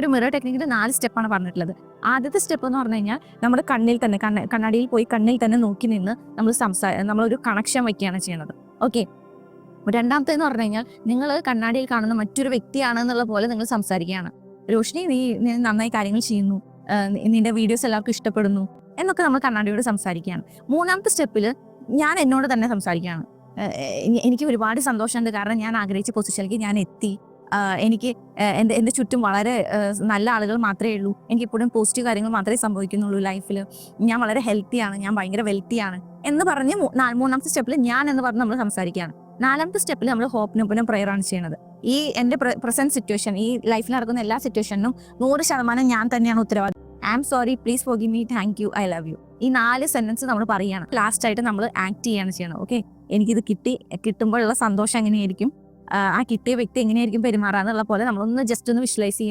ഒരു മിറർ ടെക്നിക്കിൽ 4 സ്റ്റെപ്പാണ് പറഞ്ഞിട്ടുള്ളത്. ആദ്യത്തെ സ്റ്റെപ്പ് എന്ന് പറഞ്ഞു കഴിഞ്ഞാൽ നമ്മുടെ കണ്ണിൽ തന്നെ കണ്ണാടിയിൽ പോയി കണ്ണിൽ തന്നെ നോക്കി നിന്ന് നമ്മളൊരു കണക്ഷൻ വയ്ക്കുകയാണ് ചെയ്യുന്നത്. ഓക്കെ. രണ്ടാമത്തേന്ന് പറഞ്ഞു കഴിഞ്ഞാൽ നിങ്ങൾ കണ്ണാടിയിൽ കാണുന്ന മറ്റൊരു വ്യക്തിയാണെന്നുള്ള പോലെ നിങ്ങൾ സംസാരിക്കുകയാണ്. രോഷിനി, നീ നന്നായി കാര്യങ്ങൾ ചെയ്യുന്നു, നിന്റെ വീഡിയോസ് എല്ലാവർക്കും ഇഷ്ടപ്പെടുന്നു എന്നൊക്കെ നമ്മൾ കണ്ണാടിയോട് സംസാരിക്കുകയാണ്. മൂന്നാമത്തെ സ്റ്റെപ്പിൽ ഞാൻ എന്നോട് തന്നെ സംസാരിക്കുകയാണ്. എനിക്ക് ഒരുപാട് സന്തോഷമുണ്ട്, കാരണം ഞാൻ ആഗ്രഹിച്ച പൊസിഷനിലേക്ക് ഞാൻ എത്തി. എനിക്ക് എൻ്റെ ചുറ്റും വളരെ നല്ല ആളുകൾ മാത്രമേ ഉള്ളൂ. എനിക്ക് ഇപ്പോഴും പോസിറ്റീവ് കാര്യങ്ങൾ മാത്രമേ സംഭവിക്കുന്നുള്ളൂ ലൈഫിൽ. ഞാൻ വളരെ ഹെൽത്തിയാണ്, ഞാൻ ഭയങ്കര വെൽത്തിയാണ് എന്ന് പറഞ്ഞ് മൂന്നാമത്തെ സ്റ്റെപ്പിൽ ഞാൻ എന്ന് പറഞ്ഞ് നമ്മൾ സംസാരിക്കുകയാണ്. നാലാമത്തെ സ്റ്റെപ്പിൽ നമ്മൾ ഹോപ്പിനൊപ്പം പ്രയറാണ് ചെയ്യുന്നത്. ഈ എൻ്റെ പ്രസന്റ് സിറ്റുവേഷൻ, ഈ ലൈഫിൽ നടക്കുന്ന എല്ലാ സിറ്റുവേഷനും 100% ഞാൻ തന്നെയാണ് ഉത്തരവാദി. I am sorry, please forgive me, thank you, I love you. ഈ 4 സെന്റൻസ് നമ്മൾ പറയുകയാണ്. ലാസ്റ്റ് ആയിട്ട് നമ്മൾ ആക്ട് ചെയ്യാണ് ചെയ്യണം. ഓക്കെ. എനിക്കിത് കിട്ടുമ്പോഴുള്ള സന്തോഷം എങ്ങനെയായിരിക്കും, ആ കിട്ടിയ വ്യക്തി എങ്ങനെയായിരിക്കും പെരുമാറാന്നുള്ള പോലെ നമ്മളൊന്ന് ജസ്റ്റ് ഒന്ന് വിഷ്വലൈസ് ചെയ്യുക.